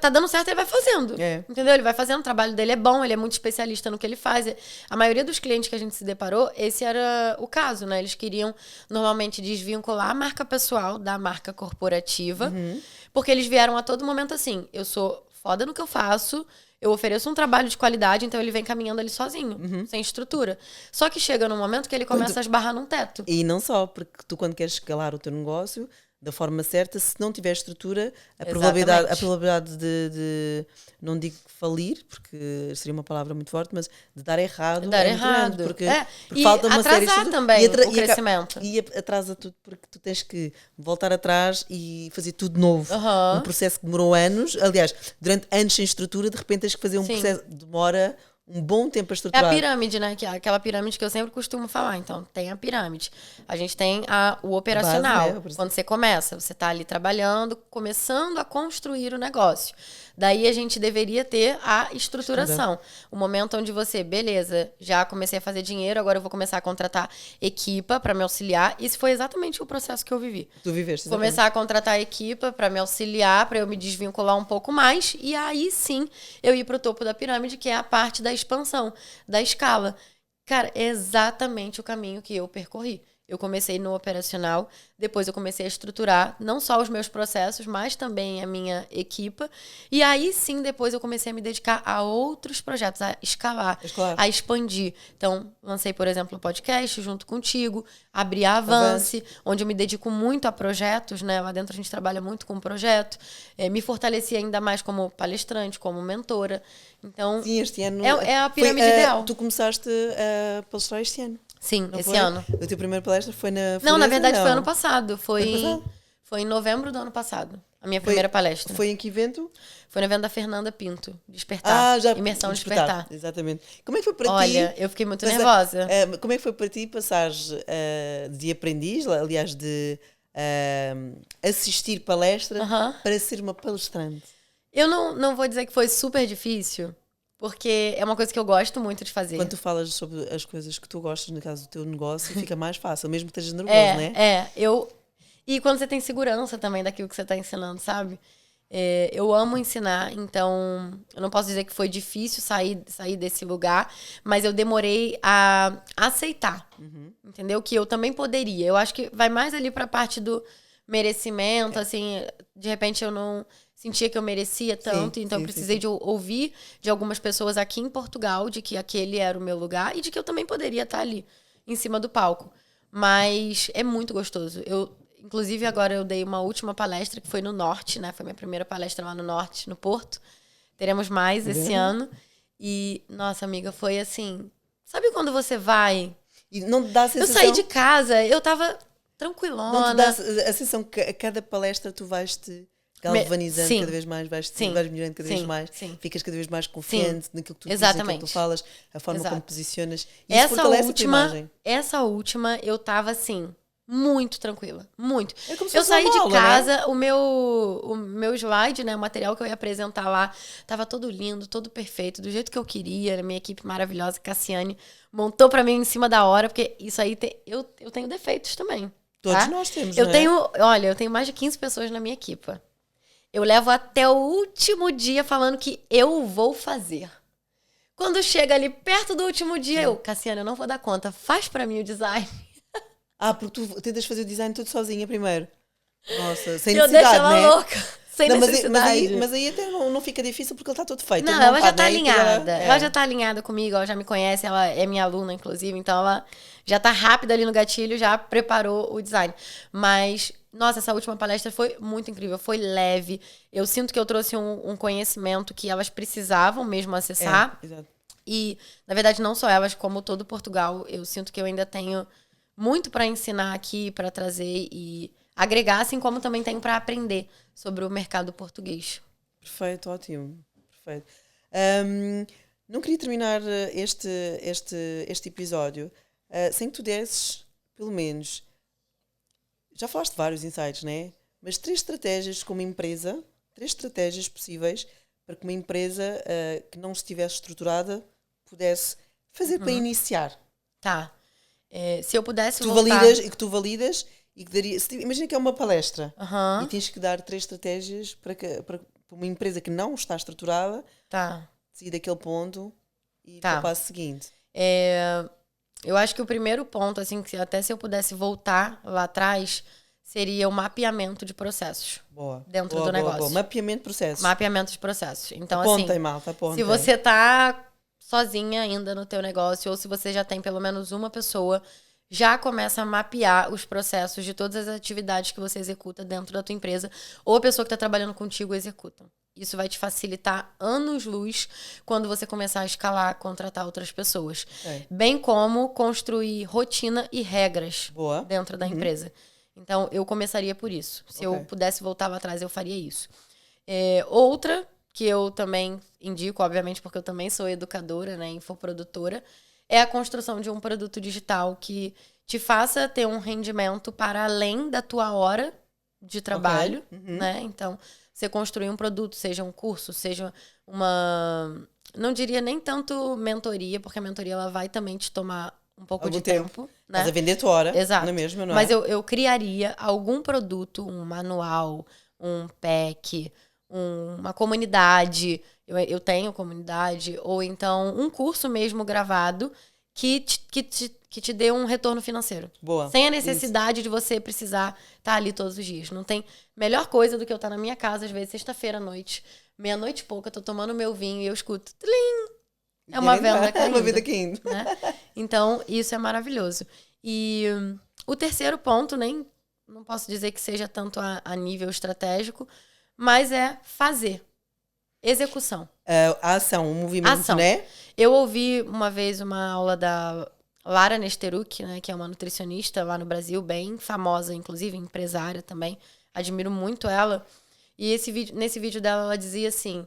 Tá dando certo, ele vai fazendo. Entendeu? Ele vai fazendo, o trabalho dele é bom, ele é muito especialista no que ele faz. A maioria dos clientes que a gente se deparou, esse era o caso, né? Eles queriam normalmente desvincular a marca pessoal da marca corporativa, porque eles vieram a todo momento assim: eu sou foda no que eu faço. Eu ofereço um trabalho de qualidade, então ele vem caminhando ali sozinho, sem estrutura. Só que chega num momento que ele começa a esbarrar num teto. E não só, porque tu quando queres escalar o teu negócio, da forma certa, se não tiver estrutura, a probabilidade de não digo falir, porque seria uma palavra muito forte, mas de dar errado muito grande, porque falta uma série de estrutura. Também o crescimento. E atrasa tudo, porque tu tens que voltar atrás e fazer tudo de novo. Um processo que demorou anos, aliás, durante anos sem estrutura, de repente tens que fazer um processo que demora um bom tempo a estruturar. É a pirâmide, né? Que é aquela pirâmide que eu sempre costumo falar. Então, tem a pirâmide. A gente tem o operacional. Base, quando você começa, você está ali trabalhando, começando a construir o negócio. Daí a gente deveria ter a estruturação. O momento onde você, beleza, já comecei a fazer dinheiro, agora eu vou começar a contratar equipa para me auxiliar. Esse foi exatamente o processo que eu vivi. Tu viveste. Começar a contratar equipa para me auxiliar, para eu me desvincular um pouco mais. E aí sim, eu ir para o topo da pirâmide, que é a parte da expansão, da escala. Cara, é exatamente o caminho que eu percorri. eu comecei no operacional, depois eu comecei a estruturar não só os meus processos, mas também a minha equipa. E aí sim, depois eu comecei a me dedicar a outros projetos, a escalar, a expandir. Então, lancei, por exemplo, o podcast junto contigo, abri a Avance, onde eu me dedico muito a projetos, né? Lá dentro a gente trabalha muito com projeto. Me fortaleci ainda mais como palestrante, como mentora. Então, sim, este ano é a pirâmide ideal. Tu começaste a palestrar este ano. Sim, esse ano. A tua primeira palestra foi na Floresta? Não, na verdade foi ano passado. Foi em novembro do ano passado. A minha primeira palestra. Foi em que evento? Foi no evento da Fernanda Pinto. Despertar. Imersão Despertar. Exatamente. Como é que foi para ti? Olha, eu fiquei muito nervosa. Como é que foi para ti passares de aprendiz, aliás, de assistir palestra para ser uma palestrante? Eu não vou dizer que foi super difícil, porque é uma coisa que eu gosto muito de fazer. Quando tu falas sobre as coisas que tu gostas, no caso do teu negócio, fica mais fácil, mesmo que estejas nervoso, né? E quando você tem segurança também daquilo que você está ensinando, sabe? Eu amo ensinar, então eu não posso dizer que foi difícil sair desse lugar, mas eu demorei a aceitar, entendeu? Que eu também poderia. Eu acho que vai mais ali para a parte do merecimento, assim, de repente eu não sentia que eu merecia tanto, então eu precisei de ouvir de algumas pessoas aqui em Portugal de que aquele era o meu lugar e de que eu também poderia estar ali, em cima do palco. Mas é muito gostoso. Inclusive, agora eu dei uma última palestra que foi no Norte, né? Foi minha primeira palestra lá no Norte, no Porto. Teremos mais esse ano. E, nossa, amiga, foi assim... Sabe quando você vai... E não te dá a sensação... Eu saí de casa, eu tava tranquilona. Não te dá a sensação que a cada palestra tu vais-te galvanizando cada vez mais, vais melhorando cada vez mais, ficas cada vez mais confiante naquilo que tu dizes, naquilo que tu falas, a forma como posicionas. E isso fortalece a tua imagem. Essa última, eu tava assim... Muito tranquila, muito. Eu saí de aula, casa, né? o meu slide, né, o material que eu ia apresentar lá, tava todo lindo, todo perfeito, do jeito que eu queria. A minha equipe maravilhosa, Cassiane, montou pra mim em cima da hora, porque isso aí eu tenho defeitos também. Todos nós temos, eu tenho mais de 15 pessoas na minha equipe. Eu levo até o último dia falando que eu vou fazer. Quando chega ali perto do último dia, Cassiane, eu não vou dar conta, faz pra mim o design. Porque tu tentas fazer o design tudo sozinha primeiro. Nossa, sem necessidade, eu deixo ela louca. Sem necessidade. Mas aí até não fica difícil porque ele está todo feito. Não, ela já está alinhada. Ela já está alinhada comigo, ela já me conhece, ela é minha aluna, inclusive, então ela já está rápida ali no gatilho, já preparou o design. Mas, nossa, essa última palestra foi muito incrível, foi leve. Eu sinto que eu trouxe um conhecimento que elas precisavam mesmo acessar. Exato. E, na verdade, não só elas, como todo Portugal, eu sinto que eu ainda tenho muito para ensinar aqui, para trazer e agregar, assim como também tenho para aprender sobre o mercado português. Perfeito, ótimo. Perfeito. Não queria terminar este episódio sem que tu desses, pelo menos, já falaste de vários insights, né? Mas 3 estratégias como empresa, 3 estratégias possíveis para que uma empresa que não estivesse estruturada pudesse fazer para iniciar. Tá. Se eu pudesse voltar... Que tu validas e que daria... Imagina que é uma palestra e tens que dar 3 estratégias para uma empresa que não está estruturada sair daquele ponto e para o passo seguinte. Eu acho que o primeiro ponto, assim, que até se eu pudesse voltar lá atrás, seria o mapeamento de processos. Dentro do negócio. Boa. Mapeamento de processos. Mapeamento de processos. Então, apontem, malta, apontem. Se você tá sozinha ainda no teu negócio, ou se você já tem pelo menos uma pessoa, já começa a mapear os processos de todas as atividades que você executa dentro da tua empresa, ou a pessoa que está trabalhando contigo executa. Isso vai te facilitar anos-luz quando você começar a escalar, contratar outras pessoas. Bem como construir rotina e regras dentro da empresa. Então, eu começaria por isso. Se eu pudesse voltar lá atrás, eu faria isso. Outra que eu também indico, obviamente, porque eu também sou educadora, né, infoprodutora, é a construção de um produto digital que te faça ter um rendimento para além da tua hora de trabalho, né? Então, você construir um produto, seja um curso, seja uma... Não diria nem tanto mentoria, porque a mentoria ela vai também te tomar um pouco de tempo. Né? Mas a vender a tua hora, exato. Não é mesmo? Não Mas eu criaria algum produto, um manual, um pack, uma comunidade, eu tenho comunidade, ou então um curso mesmo gravado, que te dê um retorno financeiro. Boa. Sem a necessidade de você precisar estar ali todos os dias. Não tem melhor coisa do que eu estar na minha casa, às vezes, sexta-feira à noite, meia-noite e pouca, eu tô tomando meu vinho e eu escuto... Tlim! É uma venda caindo. É uma vida caindo. Né? Então, isso é maravilhoso. E o terceiro ponto, não posso dizer que seja tanto a nível estratégico, mas é fazer. Execução. A ação, o movimento, ação. né? Eu ouvi uma vez uma aula da Lara Nesteruk, né, que é uma nutricionista lá no Brasil, bem famosa, inclusive empresária também. Admiro muito ela. E nesse vídeo dela, ela dizia assim...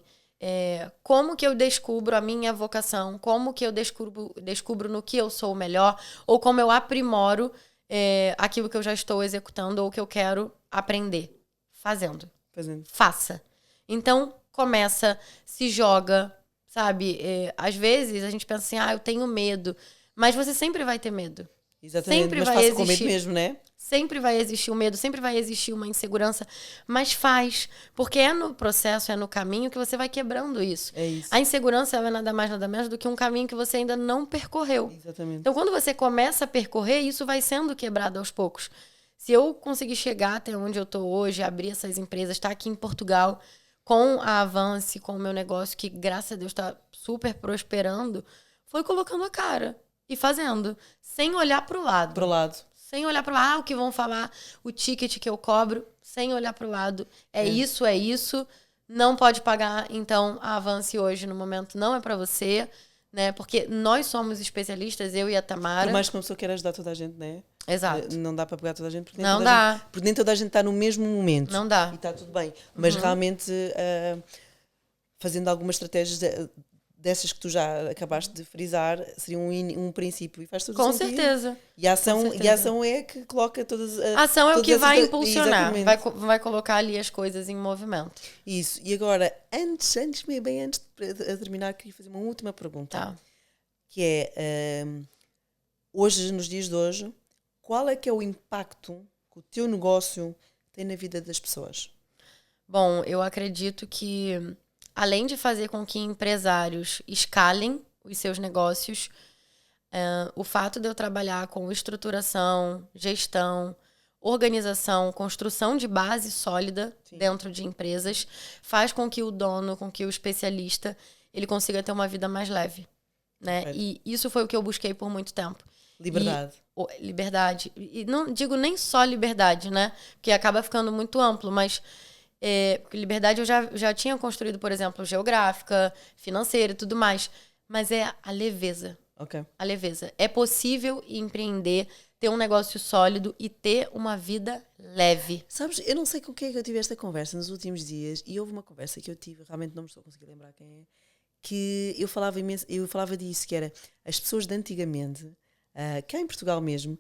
como que eu descubro a minha vocação, como que eu descubro no que eu sou o melhor, ou como eu aprimoro aquilo que eu já estou executando ou que eu quero aprender. Fazendo. Faça. Então, começa, se joga, sabe? Às vezes a gente pensa assim, eu tenho medo, mas você sempre vai ter medo. Exatamente, sempre mas vai faça existir, com medo mesmo, né? Sempre vai existir o medo, sempre vai existir uma insegurança, mas faz, porque é no processo, é no caminho que você vai quebrando isso. É isso. A insegurança ela é nada mais, nada menos do que um caminho que você ainda não percorreu. Exatamente. Então, quando você começa a percorrer, isso vai sendo quebrado aos poucos. Se eu conseguir chegar até onde eu estou hoje, abrir essas empresas, estar aqui em Portugal, com a Avance, com o meu negócio, que graças a Deus está super prosperando, foi colocando a cara e fazendo, sem olhar para o lado. Pro lado. Sem olhar para o lado, o que vão falar, o ticket que eu cobro, sem olhar para o lado. É isso, não pode pagar, então a Avance hoje, no momento, não é para você, né? Porque nós somos especialistas, eu e a Tamara. Por mais que uma pessoa queira ajudar toda a gente, né? Exato. Não dá para pegar toda a gente, porque não dá. Porque nem toda a gente está no mesmo momento. Não dá. E está tudo bem. Mas realmente, fazendo algumas estratégias dessas que tu já acabaste de frisar, seria um princípio e faz todo Com sentido. certeza. E a ação é que coloca todas a ação é o que vai impulsionar, exatamente. vai colocar ali as coisas em movimento. Isso. E agora, antes de terminar, queria fazer uma última pergunta. Tá. Que é, hoje, nos dias de hoje, qual é que é o impacto que o teu negócio tem na vida das pessoas? Bom, eu acredito que além de fazer com que empresários escalem os seus negócios, o fato de eu trabalhar com estruturação, gestão, organização, construção de base sólida dentro de empresas, faz com que o dono, com que o especialista, ele consiga ter uma vida mais leve, né? E isso foi o que eu busquei por muito tempo. Liberdade. Liberdade. E não digo nem só liberdade, né? Porque acaba ficando muito amplo, mas... liberdade eu já tinha construído, por exemplo, geográfica, financeira e tudo mais. Mas é a leveza. Okay. A leveza. É possível empreender, ter um negócio sólido e ter uma vida leve. Sabes, eu não sei com quem é que eu tive esta conversa nos últimos dias, e houve uma conversa que eu tive, realmente não me estou a conseguir lembrar quem é, que eu falava disso, que era as pessoas de antigamente, cá em Portugal mesmo,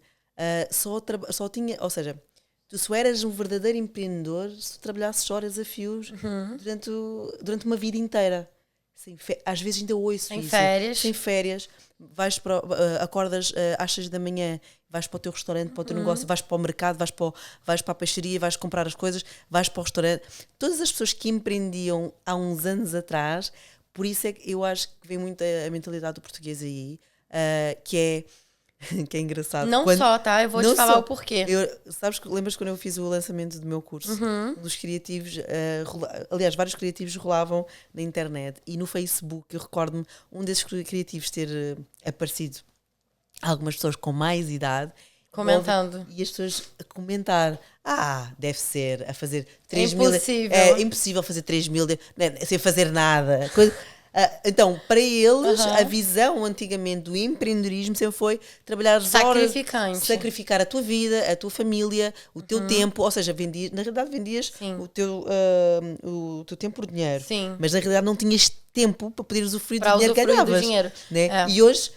só tinha, ou seja, tu só eras um verdadeiro empreendedor se tu trabalhasses horas a fios durante uma vida inteira. Às vezes ainda ouço sem isso. Férias. Sem férias. Acordas às 6 da manhã, vais para o teu restaurante, para o teu negócio, vais para o mercado, vais para a peixaria, vais comprar as coisas, vais para o restaurante. Todas as pessoas que empreendiam há uns anos atrás, por isso é que eu acho que vem muito a mentalidade do português aí, que é engraçado. Não só, tá? Eu vou te falar o porquê. Lembras quando eu fiz o lançamento do meu curso? Dos criativos, aliás, vários criativos rolavam na internet e no Facebook. Eu recordo-me um desses criativos ter aparecido algumas pessoas com mais idade. Comentando. E as pessoas a comentar. Deve ser a fazer 3 mil. Impossível. É impossível fazer 3 mil sem fazer nada. Então, para eles, a visão antigamente do empreendedorismo sempre foi trabalhar as horas, sacrificar a tua vida, a tua família, o teu tempo, ou seja, na realidade vendias o teu tempo por dinheiro. Sim. Mas na realidade não tinhas tempo para poder usufruir do dinheiro que ganhavas. Né? E hoje,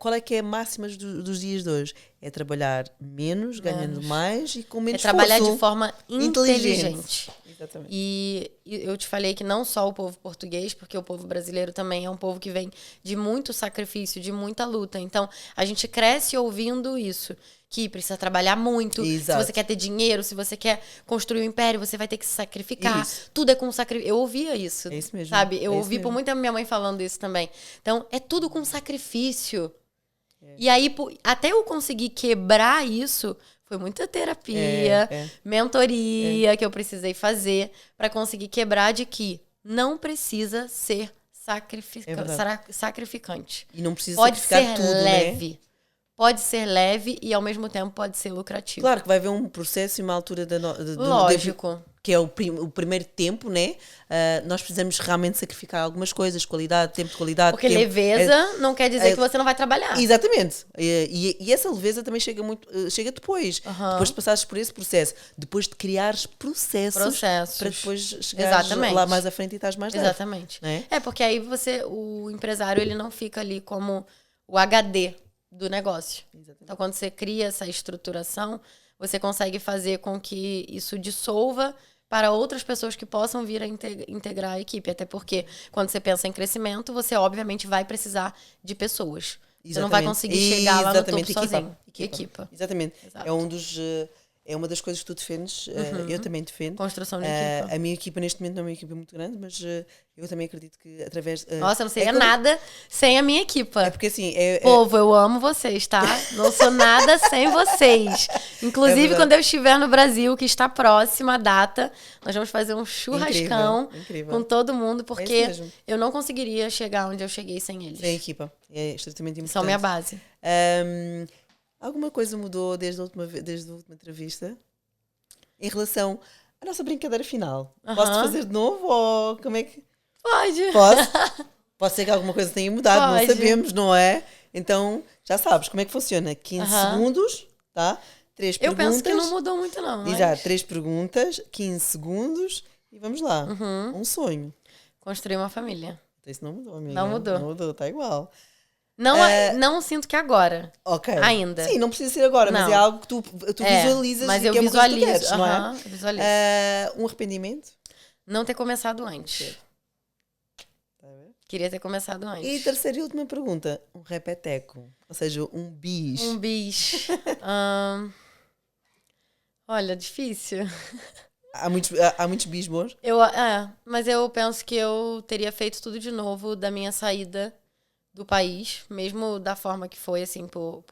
qual é que é a máxima dos dias de hoje? É trabalhar menos, ganhando mais e com menos esforço. É trabalhar de forma inteligente. Exatamente. E eu te falei que não só o povo português, porque o povo brasileiro também é um povo que vem de muito sacrifício, de muita luta. Então, a gente cresce ouvindo isso, que precisa trabalhar muito. Exato. Se você quer ter dinheiro, se você quer construir um império, você vai ter que se sacrificar. Isso. Tudo é com sacrifício. Eu ouvia isso. É isso mesmo. Sabe? Eu ouvi por muito tempo minha mãe falando isso também. Então, é tudo com sacrifício. E aí, até eu conseguir quebrar isso, foi muita terapia, mentoria que eu precisei fazer para conseguir quebrar de que não precisa ser sacrificante. E não precisa pode sacrificar ser tudo, leve. Né? Pode ser leve e, ao mesmo tempo, pode ser lucrativo. Claro que vai haver um processo e uma altura Lógico. Que é o primeiro tempo, né? Nós precisamos realmente sacrificar algumas coisas, qualidade, tempo de qualidade. Porque tempo, leveza não quer dizer que você não vai trabalhar. Exatamente. E essa leveza também chega depois. Depois de passares por esse processo. Depois de criares processos. Para depois chegares lá mais à frente e estás mais leve. Exatamente. Porque aí o empresário, ele não fica ali como o HD do negócio. Exatamente. Então, quando você cria essa estruturação, você consegue fazer com que isso dissolva para outras pessoas que possam vir a integrar a equipe. Até porque, quando você pensa em crescimento, você obviamente vai precisar de pessoas. Exatamente. Você não vai conseguir chegar lá no topo sozinho. Equipa. Exatamente. Exato. É uma das coisas que tu defendes, eu também defendo. Construção de equipa. A minha equipa neste momento não é uma equipa muito grande, mas eu também acredito que através... Nossa, eu não seria nada sem a minha equipa. É porque assim... Povo, eu amo vocês, tá? Não sou nada sem vocês. Inclusive, quando eu estiver no Brasil, que está próxima a data, nós vamos fazer um churrascão incrível. Com todo mundo, porque eu não conseguiria chegar onde eu cheguei sem eles. Sem a equipa. É extremamente importante. São minha base. Alguma coisa mudou desde a última entrevista? Em relação à nossa brincadeira final? Posso fazer de novo ou como é que... Pode. Posso? Pode ser que alguma coisa tenha mudado, não sabemos, não é? Então, já sabes como é que funciona. 15 segundos, tá? 3 perguntas. Eu penso que não mudou muito, não. Exato, 3 perguntas, 15 segundos e vamos lá. Um sonho. Construir uma família. Isso não mudou, amiga. Não mudou. Não mudou, tá igual. Não sinto que agora. Ok. Ainda. Sim, não precisa ser agora, mas é algo que tu visualizas mas e eu que é uma coisa que tu queres, eu não é? Visualizo. Um arrependimento? Não ter começado antes. Tá a ver? Queria ter começado antes. E terceira e última pergunta. Um repeteco. Ou seja, um bis. Um bis. Olha, difícil. Há muitos bis bons? Mas eu penso que eu teria feito tudo de novo da minha saída do país, mesmo da forma que foi, assim, por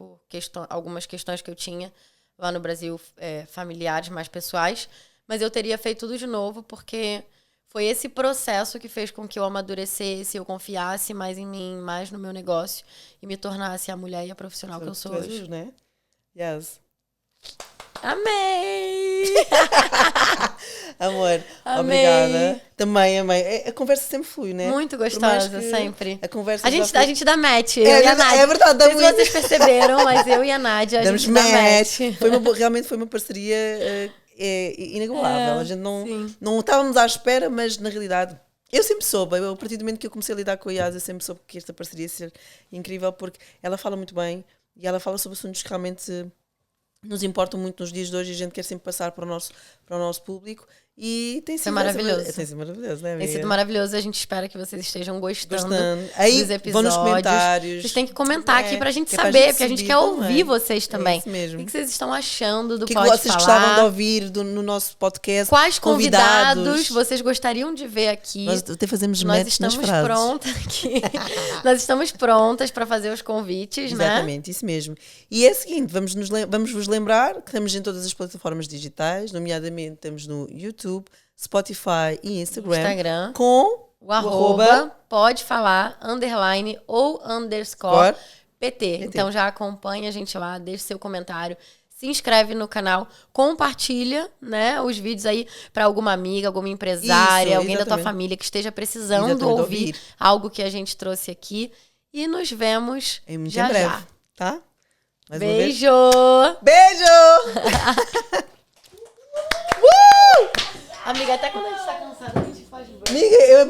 algumas questões que eu tinha lá no Brasil, familiares, mais pessoais, mas eu teria feito tudo de novo, porque foi esse processo que fez com que eu amadurecesse, eu confiasse mais em mim, mais no meu negócio, e me tornasse a mulher e a profissional que eu sou hoje. Né? Yes. Amei! Amor, obrigada. Também amei. A conversa sempre flui, né? Muito gostosa, sempre. A gente dá match, eu e a Nádia. É verdade. Não sei se vocês perceberam, mas eu e a Nádia, a gente dá match. Realmente foi uma parceria inigualável. A gente não estávamos à espera, mas na realidade... Eu sempre soube, a partir do momento que eu comecei a lidar com a Yas, eu sempre soube que esta parceria ia ser incrível, porque ela fala muito bem e ela fala sobre assuntos que realmente... nos importam muito nos dias de hoje e a gente quer sempre passar para o nosso público e tem sido maravilhoso. Tem sido maravilhoso, né, amiga? Tem sido maravilhoso, a gente espera que vocês estejam gostando aí, dos episódios. Vão nos comentários. Vocês têm que comentar aqui pra gente saber, porque a gente quer ouvir vocês também. É isso mesmo. O que vocês estão achando do que Pode Falar? O que vocês gostavam de ouvir no nosso podcast? Quais convidados vocês gostariam de ver aqui? Nós até fazemos Nós match nas estamos frases. prontas aqui. Nós estamos prontas para fazer os convites, né? Exatamente, isso mesmo. E é o seguinte, vamos vos lembrar que estamos em todas as plataformas digitais, nomeadamente estamos no YouTube, Spotify e Instagram. Com o arroba pode falar, _ ou _ PT. Então já acompanha a gente lá, deixa seu comentário, se inscreve no canal, compartilha, né, os vídeos aí para alguma amiga, alguma empresária, alguém da tua família que esteja precisando ouvir algo que a gente trouxe aqui. E nos vemos já breve, já. Tá? Beijo! Beijo! Amiga, até quando a gente tá cansada, a gente faz. Amiga,